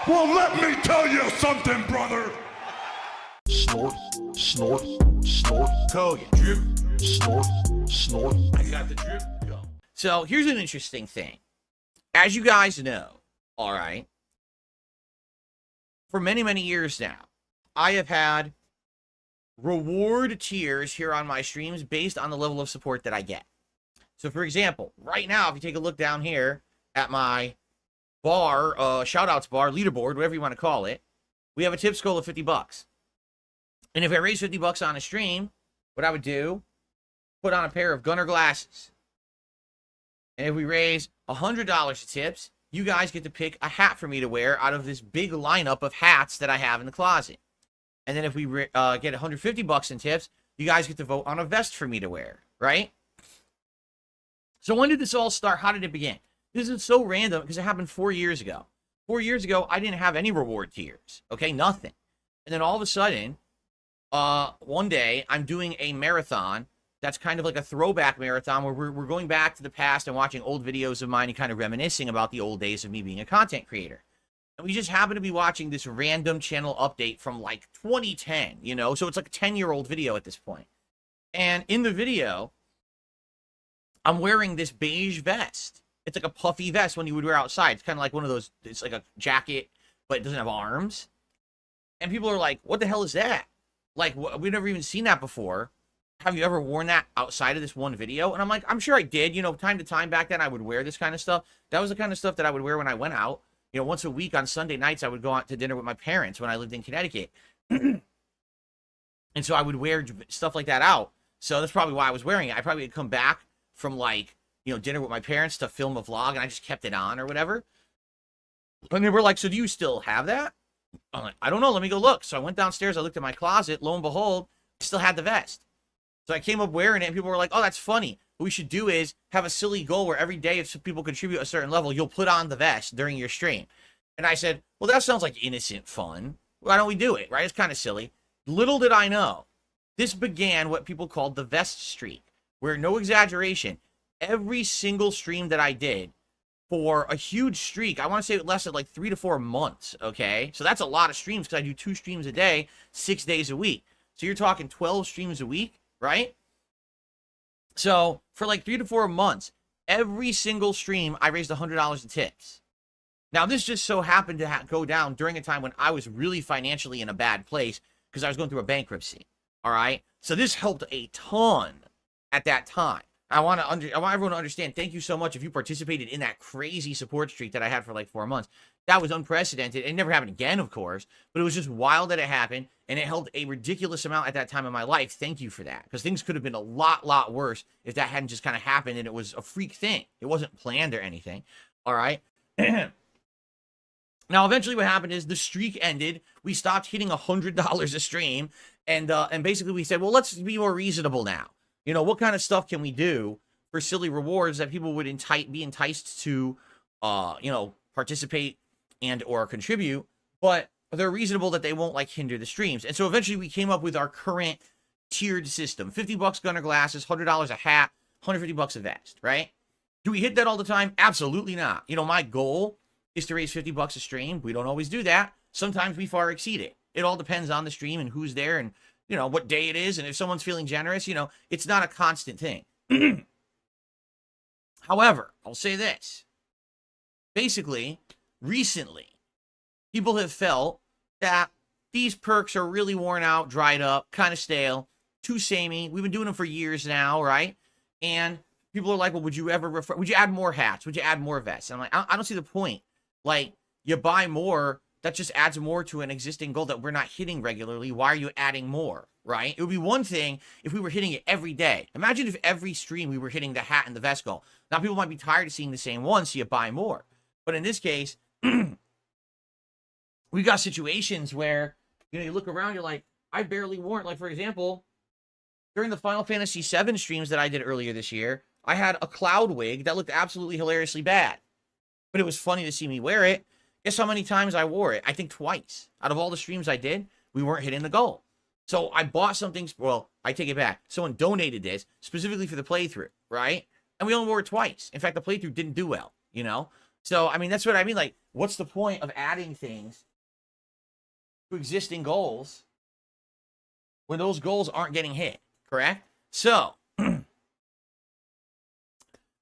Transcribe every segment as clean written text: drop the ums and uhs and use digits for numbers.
Well, let me tell you something, brother. Snort, snort, snort. Kogan. Drip. Snort, snort. I got the drip. Go. So here's an interesting thing. As you guys know, all right, for many, many years now, I have had reward tiers here on my streams based on the level of support that I get. So, for example, right now, if you take a look down here at my bar, shoutouts bar, leaderboard, whatever you want to call it, we have a tip goal of $50. And if I raise $50 on a stream, what I would do, put on a pair of Gunner glasses. And if we raise $100 of tips, you guys get to pick a hat for me to wear out of this big lineup of hats that I have in the closet. And then if we get $150 in tips, you guys get to vote on a vest for me to wear, right? So when did this all start? How did it begin? This is so random because it happened 4 years ago. 4 years ago, I didn't have any reward tiers, okay? Nothing. And then all of a sudden, one day, I'm doing a marathon that's kind of like a throwback marathon where we're going back to the past and watching old videos of mine and kind of reminiscing about the old days of me being a content creator. And we just happen to be watching this random channel update from like 2010, you know? So it's like a 10-year-old video at this point. And in the video, I'm wearing this beige vest. It's like a puffy vest when you would wear outside. It's kind of like one of those, it's like a jacket, but it doesn't have arms. And people are like, what the hell is that? Like, we've never even seen that before. Have you ever worn that outside of this one video? And I'm like, I'm sure I did. You know, time to time back then, I would wear this kind of stuff. That was the kind of stuff that I would wear when I went out. You know, once a week on Sunday nights, I would go out to dinner with my parents when I lived in Connecticut. And so I would wear stuff like that out. So that's probably why I was wearing it. I probably would come back from, like, you know, dinner with my parents to film a vlog, and I just kept it on or whatever. And they were like, so do you still have that? I'm like, I don't know. Let me go look. So I went downstairs. I looked at my closet. Lo and behold, I still had the vest. So I came up wearing it, and people were like, oh, that's funny. What we should do is have a silly goal where every day if people contribute a certain level, you'll put on the vest during your stream. And I said, well, that sounds like innocent fun. Why don't we do it, right? It's kind of silly. Little did I know, this began what people called the vest streak, where, no exaggeration, every single stream that I did for a huge streak, I want to say it lasted like 3 to 4 months, okay? So that's a lot of streams because I do 2 streams a day, 6 days a week. So you're talking 12 streams a week, right? So for like 3 to 4 months, every single stream, I raised $100 in tips. Now, this just so happened to go down during a time when I was really financially in a bad place because I was going through a bankruptcy, all right? So this helped a ton at that time. I want everyone to understand, thank you so much if you participated in that crazy support streak that I had for like 4 months. That was unprecedented. It never happened again, of course, but it was just wild that it happened, and it held a ridiculous amount at that time in my life. Thank you for that, because things could have been a lot worse if that hadn't just kind of happened and it was a freak thing. It wasn't planned or anything, all right? Now, eventually what happened is the streak ended. We stopped hitting $100 a stream, and basically we said, well, let's be more reasonable now. You know, what kind of stuff can we do for silly rewards that people would be enticed to, you know, participate and or contribute, but they're reasonable that they won't, like, hinder the streams. And so eventually we came up with our current tiered system. $50 Gunner glasses, $100 a hat, $150 a vest, right? Do we hit that all the time? Absolutely not. You know, my goal is to raise $50 a stream. We don't always do that. Sometimes we far exceed it. It all depends on the stream and who's there and, you know, what day it is. And if someone's feeling generous, you know, it's not a constant thing. However, I'll say this. Basically, recently, people have felt that these perks are really worn out, dried up, kind of stale, too samey. We've been doing them for years now, right? And people are like, well, would you add more hats? Would you add more vests? And I'm like, I don't see the point. Like, you buy more, that just adds more to an existing goal that we're not hitting regularly. Why are you adding more, right? It would be one thing if we were hitting it every day. Imagine if every stream we were hitting the hat and the vest goal. Now, people might be tired of seeing the same one, so you buy more. But in this case, we got situations where, you know, you look around, you're like, I barely wore it. Like, for example, during the Final Fantasy VII streams that I did earlier this year, I had a cloud wig that looked absolutely hilariously bad. But it was funny to see me wear it. Guess how many times I wore it? I think twice. Out of all the streams I did, we weren't hitting the goal. So I bought something, well, I take it back. Someone donated this specifically for the playthrough, right? And we only wore it twice. In fact, the playthrough didn't do well, you know? So, I mean, that's what I mean. Like, what's the point of adding things to existing goals when those goals aren't getting hit, correct? So,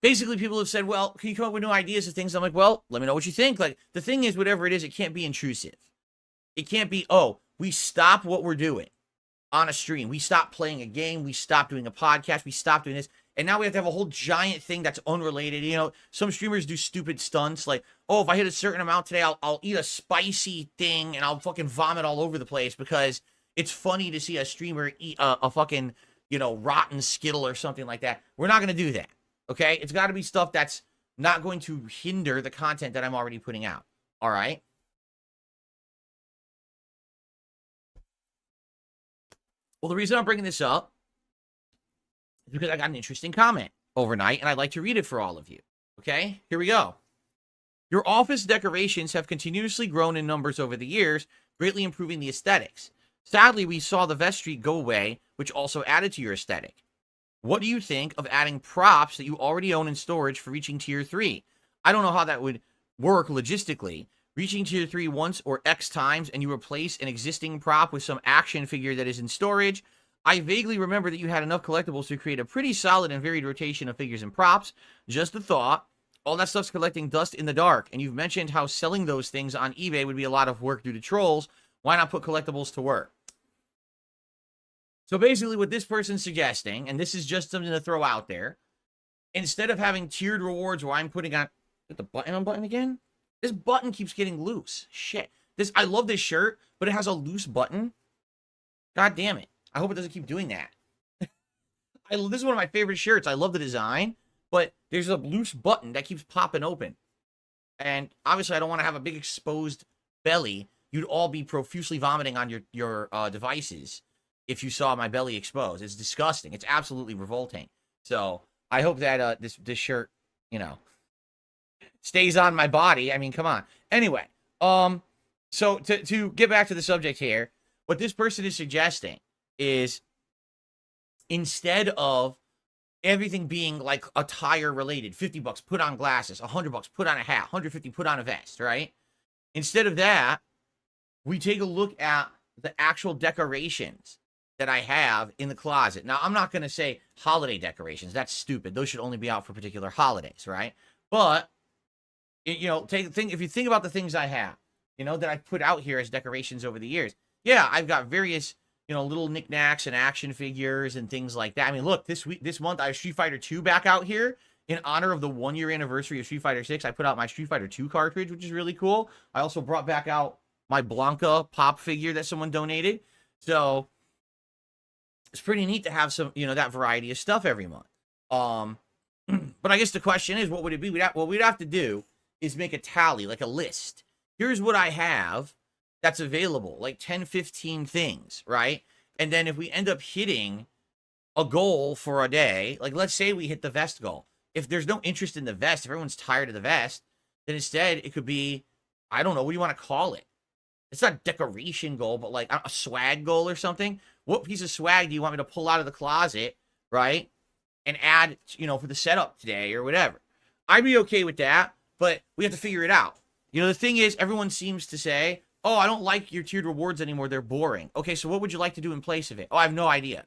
basically, people have said, well, can you come up with new ideas of things? I'm like, well, let me know what you think. Like, the thing is, whatever it is, it can't be intrusive. It can't be, oh, we stop what we're doing on a stream. We stop playing a game. We stop doing a podcast. We stop doing this. And now we have to have a whole giant thing that's unrelated. You know, some streamers do stupid stunts like, oh, if I hit a certain amount today, I'll eat a spicy thing and I'll fucking vomit all over the place because it's funny to see a streamer eat a fucking, you know, rotten Skittle or something like that. We're not going to do that. Okay? It's got to be stuff that's not going to hinder the content that I'm already putting out. All right? Well, the reason I'm bringing this up is because I got an interesting comment overnight, and I'd like to read it for all of you. Okay? Here we go. Your office decorations have continuously grown in numbers over the years, greatly improving the aesthetics. Sadly, we saw the vestry go away, which also added to your aesthetic. What do you think of adding props that you already own in storage for reaching Tier 3? I don't know how that would work logistically. Reaching Tier 3 once or X times, and you replace an existing prop with some action figure that is in storage. I vaguely remember that you had enough collectibles to create a pretty solid and varied rotation of figures and props. Just a thought. All that stuff's collecting dust in the dark, and you've mentioned how selling those things on eBay would be a lot of work due to trolls. Why not put collectibles to work? So basically what this person's suggesting, and this is just something to throw out there, instead of having tiered rewards where I'm putting on... Hit the button again? This button keeps getting loose. Shit. I love this shirt, but it has a loose button. God damn it. I hope it doesn't keep doing that. This is one of my favorite shirts. I love the design, but there's a loose button that keeps popping open. And obviously I don't want to have a big exposed belly. You'd all be profusely vomiting on your devices if you saw my belly exposed. It's disgusting. It's absolutely revolting. So I hope that this shirt, you know, stays on my body. I mean, come on. Anyway, so to get back to the subject here, what this person is suggesting is instead of everything being like attire related, $50 put on glasses, $100 put on a hat, $150 put on a vest, right? Instead of that, we take a look at the actual decorations that I have in the closet. Now, I'm not going to say holiday decorations. That's stupid. Those should only be out for particular holidays, right? But you know, if you think about the things I have, you know, that I've put out here as decorations over the years. Yeah, I've got various, you know, little knickknacks and action figures and things like that. I mean, look, this month I have Street Fighter 2 back out here in honor of the 1-year anniversary of Street Fighter 6. I put out my Street Fighter 2 cartridge, which is really cool. I also brought back out my Blanca pop figure that someone donated. So it's pretty neat to have some, you know, that variety of stuff every month. But I guess the question is, what would it be? What we'd have to do is make a tally, like a list. Here's what I have that's available, like 10, 15 things, right? And then if we end up hitting a goal for a day, like let's say we hit the vest goal. If there's no interest in the vest, if everyone's tired of the vest, then instead it could be, I don't know, what do you want to call it? It's not a decoration goal, but like a swag goal or something. What piece of swag do you want me to pull out of the closet, right? And add, you know, for the setup today or whatever. I'd be okay with that. But we have to figure it out. You know, the thing is, everyone seems to say, oh, I don't like your tiered rewards anymore. They're boring. Okay, so what would you like to do in place of it? Oh, I have no idea.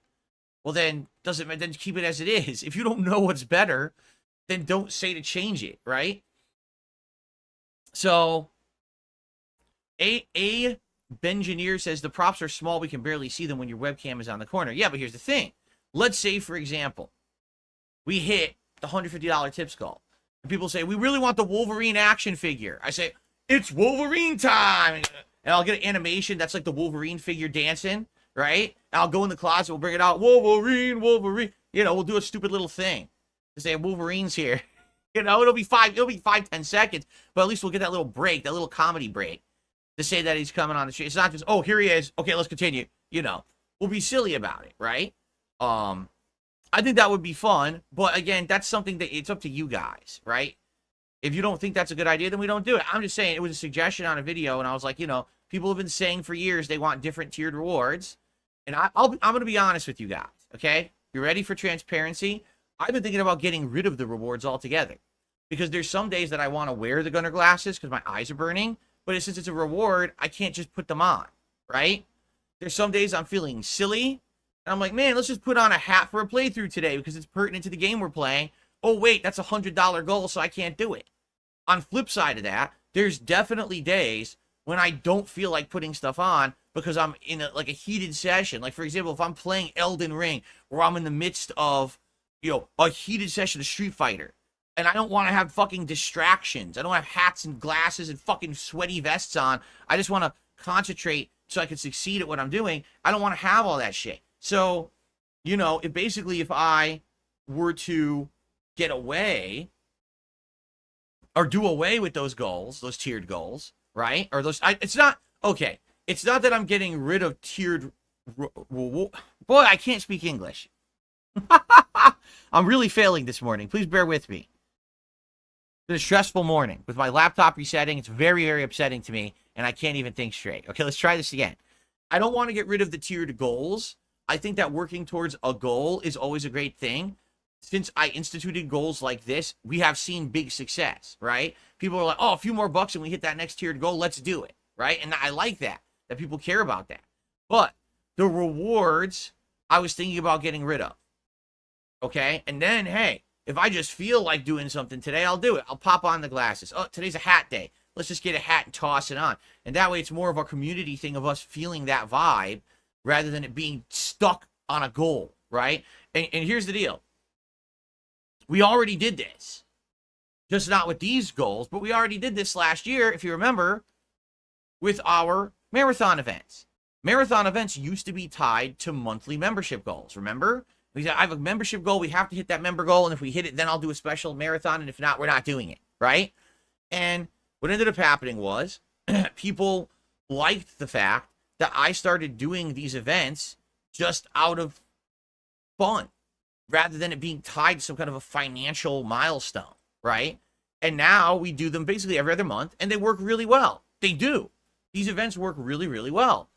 Well, then keep it as it is. If you don't know what's better, then don't say to change it, right? So, A Bengineer says the props are small. We can barely see them when your webcam is on the corner. Yeah, but here's the thing. Let's say, for example, we hit the $150 tip skull. And people say, we really want the Wolverine action figure. I say, it's Wolverine time. And I'll get an animation that's like the Wolverine figure dancing, right? And I'll go in the closet, we'll bring it out, Wolverine, Wolverine. You know, we'll do a stupid little thing to say Wolverine's here. You know, it'll be 5-10 seconds, but at least we'll get that little break, that little comedy break to say that he's coming on the street. It's not just, oh, here he is. Okay, let's continue. You know, we'll be silly about it, right? I think that would be fun, but again, that's something that it's up to you guys, right? If you don't think that's a good idea, then we don't do it. I'm just saying it was a suggestion on a video, and I was like, you know, people have been saying for years they want different tiered rewards, and I'm going to be honest with you guys, okay? You ready for transparency? I've been thinking about getting rid of the rewards altogether. because there's some days that I want to wear the Gunner glasses because my eyes are burning, but since it's a reward, I can't just put them on, right? There's some days I'm feeling silly, and I'm like, man, let's just put on a hat for a playthrough today because it's pertinent to the game we're playing. Oh, wait, that's a $100 goal, so I can't do it. On flip side of that, there's definitely days when I don't feel like putting stuff on because I'm in a heated session. Like, for example, if I'm playing Elden Ring, or I'm in the midst of, a heated session of Street Fighter, and I don't want to have fucking distractions. I don't have hats and glasses and fucking sweaty vests on. I just want to concentrate so I can succeed at what I'm doing. I don't want to have all that shit. So, if I were to get away or do away with those goals, those tiered goals, right? Or it's not that I'm getting rid of tiered, boy, I can't speak English. I'm really failing this morning. Please bear with me. It's been a stressful morning with my laptop resetting. It's very, very upsetting to me, and I can't even think straight. Okay, let's try this again. I don't want to get rid of the tiered goals. I think that working towards a goal is always a great thing. Since I instituted goals like this, we have seen big success, right? People are like, oh, a few more bucks and we hit that next tiered goal. Let's do it, right? And I like that people care about that. But the rewards, I was thinking about getting rid of, okay? And then, hey, if I just feel like doing something today, I'll do it. I'll pop on the glasses. Oh, today's a hat day. Let's just get a hat and toss it on. And that way it's more of a community thing of us feeling that vibe rather than it being stuck on a goal, right? And here's the deal. We already did this. Just not with these goals, but we already did this last year, if you remember, with our marathon events. Marathon events used to be tied to monthly membership goals, remember? We said, I have a membership goal. We have to hit that member goal. And if we hit it, then I'll do a special marathon. And if not, we're not doing it. Right? And what ended up happening was people liked the fact that I started doing these events just out of fun rather than it being tied to some kind of a financial milestone. Right? And now we do them basically every other month and they work really well. They do. These events work really, really well.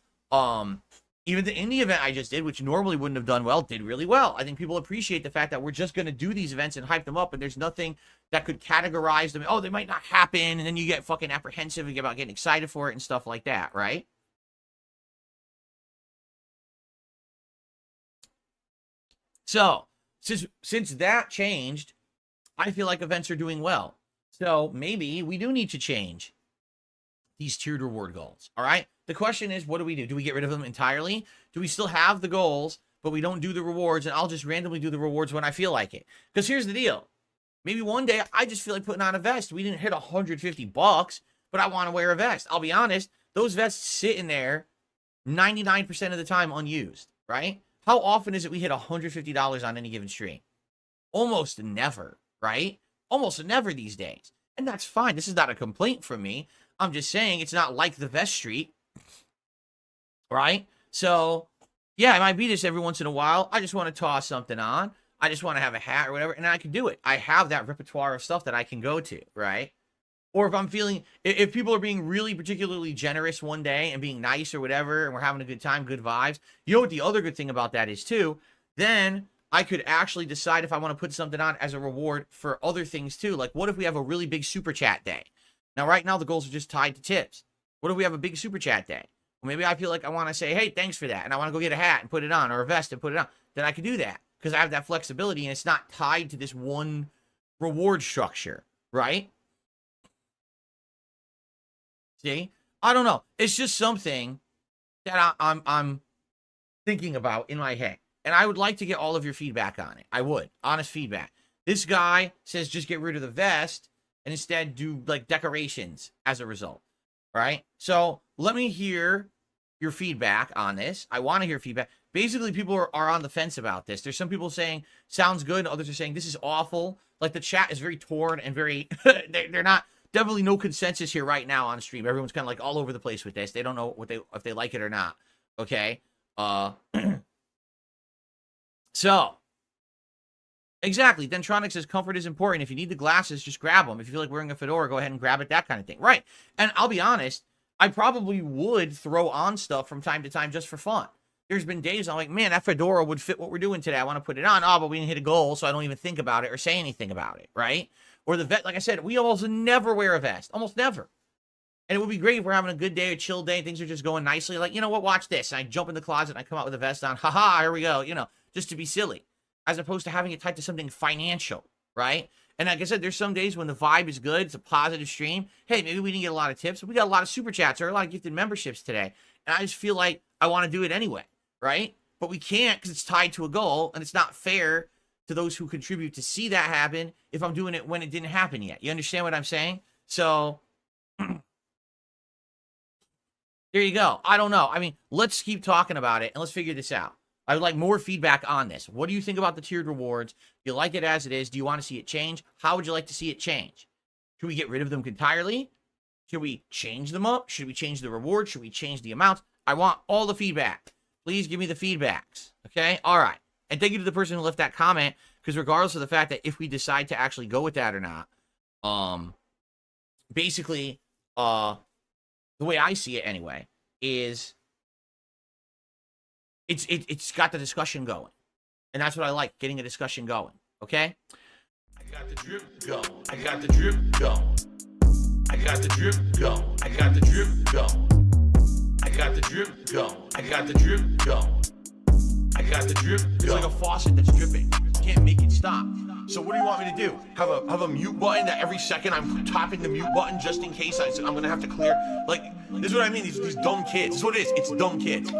Even the indie event I just did, which normally wouldn't have done well, did really well. I think people appreciate the fact that we're just going to do these events and hype them up, and there's nothing that could categorize them. Oh, they might not happen, and then you get fucking apprehensive about getting excited for it and stuff like that, right? So, since that changed, I feel like events are doing well. So, maybe we do need to change these tiered reward goals, all right? The question is, what do we do? Do we get rid of them entirely? Do we still have the goals, but we don't do the rewards, and I'll just randomly do the rewards when I feel like it? Because here's the deal. Maybe one day I just feel like putting on a vest. We didn't hit $150, but I want to wear a vest. I'll be honest, those vests sit in there 99% of the time unused, right? How often is it we hit $150 on any given stream? Almost never, right? Almost never these days. And that's fine. This is not a complaint from me. I'm just saying it's not like the vest street. Right? So, yeah, I might be this every once in a while. I just want to toss something on. I just want to have a hat or whatever, and I can do it. I have that repertoire of stuff that I can go to, right? Or if I'm feeling, if people are being really particularly generous one day and being nice or whatever, and we're having a good time, good vibes, you know what the other good thing about that is too? Then I could actually decide if I want to put something on as a reward for other things too. Like, what if we have a really big super chat day? Now, right now, the goals are just tied to tips. What if we have a big super chat day? Well, maybe I feel like I want to say, hey, thanks for that. And I want to go get a hat and put it on, or a vest and put it on. Then I can do that because I have that flexibility and it's not tied to this one reward structure, right? See? I don't know. It's just something that I'm thinking about in my head. And I would like to get all of your feedback on it. I would. Honest feedback. This guy says just get rid of the vest and instead do like decorations as a result. Right? So let me hear your feedback on this. I want to hear feedback. Basically, people are on the fence about this. There's some people saying, sounds good. Others are saying, this is awful. Like, the chat is very torn and very, they're not, definitely no consensus here right now on stream. Everyone's kind of like all over the place with this. They don't know if they like it or not. Okay? So, exactly. Dentronic says comfort is important. If you need the glasses, just grab them. If you feel like wearing a fedora, go ahead and grab it, that kind of thing. Right. And I'll be honest, I probably would throw on stuff from time to time just for fun. There's been days I'm like, man, that fedora would fit what we're doing today. I want to put it on. Oh, but we didn't hit a goal, so I don't even think about it or say anything about it, right? Or the vet, like I said, we almost never wear a vest. Almost never. And it would be great if we're having a good day, a chill day, things are just going nicely. Like, you know what, watch this. And I jump in the closet and I come out with a vest on. Haha, here we go. You know, just to be silly. As opposed to having it tied to something financial, right? And like I said, there's some days when the vibe is good. It's a positive stream. Hey, maybe we didn't get a lot of tips. But we got a lot of super chats or a lot of gifted memberships today. And I just feel like I want to do it anyway, right? But we can't because it's tied to a goal. And it's not fair to those who contribute to see that happen if I'm doing it when it didn't happen yet. You understand what I'm saying? So there you go. I don't know. I mean, let's keep talking about it and let's figure this out. I would like more feedback on this. What do you think about the tiered rewards? Do you like it as it is? Do you want to see it change? How would you like to see it change? Should we get rid of them entirely? Should we change them up? Should we change the rewards? Should we change the amounts? I want all the feedback. Please give me the feedbacks. Okay? All right. And thank you to the person who left that comment, because regardless of the fact that if we decide to actually go with that or not, basically, the way I see it anyway, is it's got the discussion going. And that's what I like, getting a discussion going. Okay? I got the drip going. I got the drip going. I got the drip going. I got the drip going. I got the drip going. I got the drip going. I got the drip going. It's like a faucet that's dripping. You can't make it stop. So what do you want me to do? Have a mute button that every second I'm tapping the mute button just in case I'm gonna have to clear? Like, this is what I mean, these dumb kids. This is what it is, it's dumb kids.